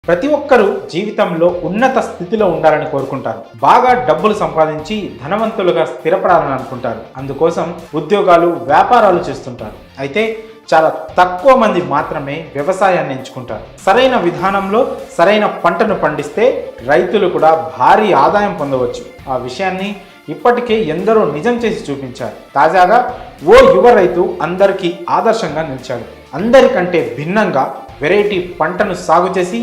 ప్రతి ఒక్కరూ జీవితంలో ఉన్నత స్థితిలో ఉండాలని కోరుకుంటారు. బాగా డబ్బులు సంపాదించి ధనవంతులుగా స్థిరపడాలని అనుకుంటారు. అందుకోసం ఉద్యోగాలు, వ్యాపారాలు చేస్తుంటారు. అయితే చాలా తక్కువ మంది మాత్రమే వ్యవసాయాన్ని ఎంచుకుంటారు. సరైన విధానంలో సరైన పంటను పండిస్తే రైతులు కూడా భారీ ఆదాయం పొందవచ్చు. ఆ విషయాన్ని ఇప్పటికే ఎందరో నిజం చేసి చూపించారు. తాజాగా ఓ యువ రైతు అందరికీ ఆదర్శంగా నిలిచాడు. అందరికంటే భిన్నంగా వెరైటీ పంటను సాగు చేసి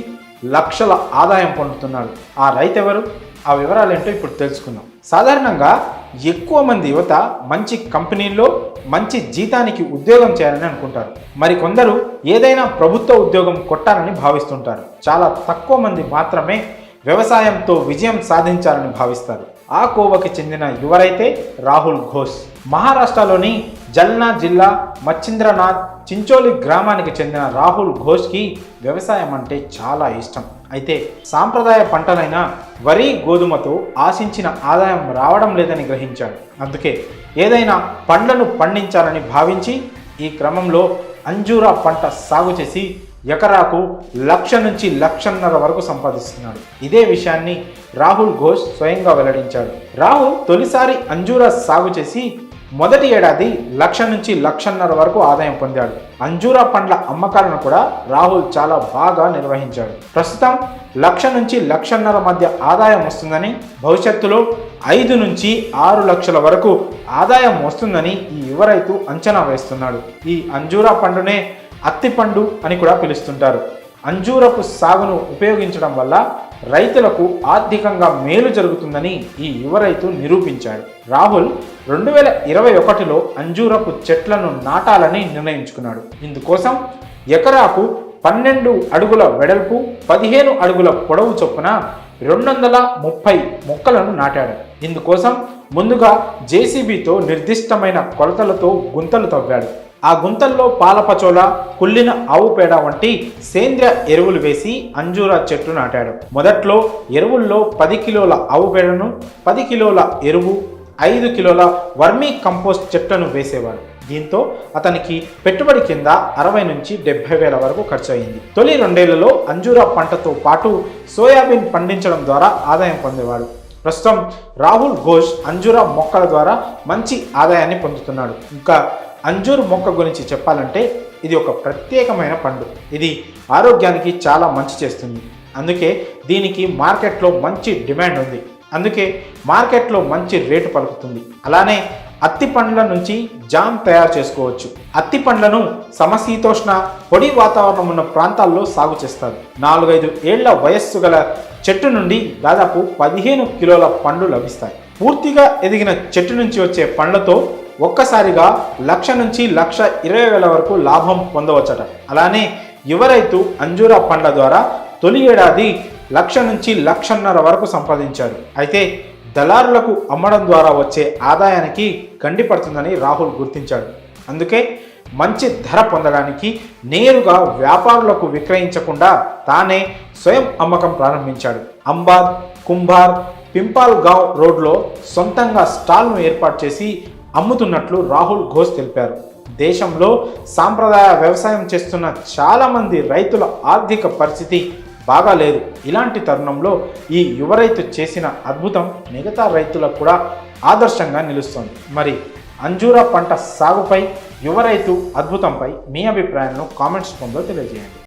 లక్షల ఆదాయం పొందుతున్నాడు. ఆ రైతు ఎవరు? ఆ వివరాలు ఏంటో ఇప్పుడు తెలుసుకుందాం. సాధారణంగా ఎక్కువ మంది యువత మంచి కంపెనీల్లో మంచి జీతానికి ఉద్యోగం చేయాలని అనుకుంటారు. మరికొందరు ఏదైనా ప్రభుత్వ ఉద్యోగం కొట్టాలని భావిస్తుంటారు. చాలా తక్కువ మంది మాత్రమే వ్యవసాయంతో విజయం సాధించాలని భావిస్తారు. ఆ కోవకి చెందిన యువరైతే రాహుల్ ఘోష్. మహారాష్ట్రలోని జల్నా జిల్లా మచ్చింద్రనాథ్ చించోలి గ్రామానికి చెందిన రాహుల్ ఘోష్కి వ్యవసాయం అంటే చాలా ఇష్టం. అయితే సాంప్రదాయ పంటలైన వరి, గోధుమతో ఆశించిన ఆదాయం రావడం లేదని గ్రహించాడు. అందుకే ఏదైనా పండ్లను పండించాలని భావించి ఈ క్రమంలో అంజూరా పంట సాగు చేసి ఎకరాకు 1,00,000 నుంచి 1,50,000 వరకు సంపాదిస్తున్నాడు. ఇదే విషయాన్ని రాహుల్ ఘోష్ స్వయంగా వెల్లడించాడు. రాహుల్ తొలిసారి అంజూరా సాగు చేసి మొదటి ఏడాది 1,00,000 నుంచి 1,50,000 వరకు ఆదాయం పొందాడు. అంజూరా పండ్ల అమ్మకాలను కూడా రాహుల్ చాలా బాగా నిర్వహించాడు. ప్రస్తుతం 1,00,000 నుంచి 1,50,000 మధ్య ఆదాయం వస్తుందని, భవిష్యత్తులో 5 నుంచి 6 లక్షల వరకు ఆదాయం వస్తుందని ఈ యువ రైతు అంచనా వేస్తున్నాడు. ఈ అంజూరా పండునే అత్తిపండు అని కూడా పిలుస్తుంటారు. అంజూరపు సాగును ఉపయోగించడం వల్ల రైతులకు ఆర్థికంగా మేలు జరుగుతుందని ఈ యువ రైతు నిరూపించాడు. రాహుల్ 2021లో అంజూరపు చెట్లను నాటాలని నిర్ణయించుకున్నాడు. ఇందుకోసం ఎకరాకు 12 అడుగుల వెడల్పు, 15 అడుగుల పొడవు చొప్పున 230 మొక్కలను నాటాడు. ఇందుకోసం ముందుగా జేసీబీతో నిర్దిష్టమైన కొలతలతో గుంతలు తవ్వాడు. ఆ గుంతల్లో పాలపచోల, కుళ్ళిన ఆవు పేడ వంటి సేంద్రియ ఎరువులు వేసి అంజూరా చెట్టు నాటాడు. మొదట్లో ఎరువుల్లో 10 కిలోల ఆవు పేడను, 10 కిలోల ఎరువు, 5 కిలోల వర్మీ కంపోస్ట్ చెట్లను వేసేవాడు. దీంతో అతనికి పెట్టుబడి కింద 60 నుంచి 70 వేల వరకు ఖర్చు అయింది. తొలి 2 ఏళ్లలో అంజూరా పంటతో పాటు సోయాబీన్ పండించడం ద్వారా ఆదాయం పొందేవాడు. ప్రస్తుతం రాహుల్ ఘోష్ అంజూరా మొక్కల ద్వారా మంచి ఆదాయాన్ని పొందుతున్నాడు. ఇంకా అంజూర్ మొక్క గురించి చెప్పాలంటే ఇది ఒక ప్రత్యేకమైన పండు. ఇది ఆరోగ్యానికి చాలా మంచి చేస్తుంది. అందుకే దీనికి మార్కెట్లో మంచి డిమాండ్ ఉంది. అందుకే మార్కెట్లో మంచి రేటు పలుకుతుంది. అలానే అత్తి పండ్ల నుంచి జామ్ తయారు చేసుకోవచ్చు. అత్తి పండ్లను సమశీతోష్ణ, పొడి వాతావరణం ఉన్న ప్రాంతాల్లో సాగు చేస్తారు. 4-5 ఏళ్ల వయస్సు గల చెట్టు నుండి దాదాపు 15 కిలోల పండ్లు లభిస్తాయి. పూర్తిగా ఎదిగిన చెట్టు నుంచి వచ్చే పండ్లతో ఒక్కసారిగా 1,00,000 నుంచి 1,20,000 వరకు లాభం పొందవచ్చట. అలానే యువ రైతు అంజూరా పండ్ల ద్వారా తొలి ఏడాది 1,00,000 నుంచి 1,50,000 వరకు సంపాదించాడు. అయితే దళారులకు అమ్మడం ద్వారా వచ్చే ఆదాయానికి గండిపడుతుందని రాహుల్ గుర్తించాడు. అందుకే మంచి ధర పొందడానికి నేరుగా వ్యాపారులకు విక్రయించకుండా తానే స్వయం అమ్మకం ప్రారంభించాడు. అంబాద్, కుంభార్, పింపాల్ గావ్ రోడ్లో సొంతంగా స్టాల్ను ఏర్పాటు చేసి అమ్ముతున్నట్లు రాహుల్ ఘోష్ తెలిపారు. దేశంలో సాంప్రదాయ వ్యవసాయం చేస్తున్న చాలామంది రైతుల ఆర్థిక పరిస్థితి బాగా లేదు. ఇలాంటి తరుణంలో ఈ యువ రైతు చేసిన అద్భుతం మిగతా రైతులకు కూడా ఆదర్శంగా నిలుస్తోంది. మరి అంజూరా పంట సాగుపై యువ రైతు అద్భుతంపై మీ అభిప్రాయాలను కామెంట్స్ రూపంలో తెలియజేయండి.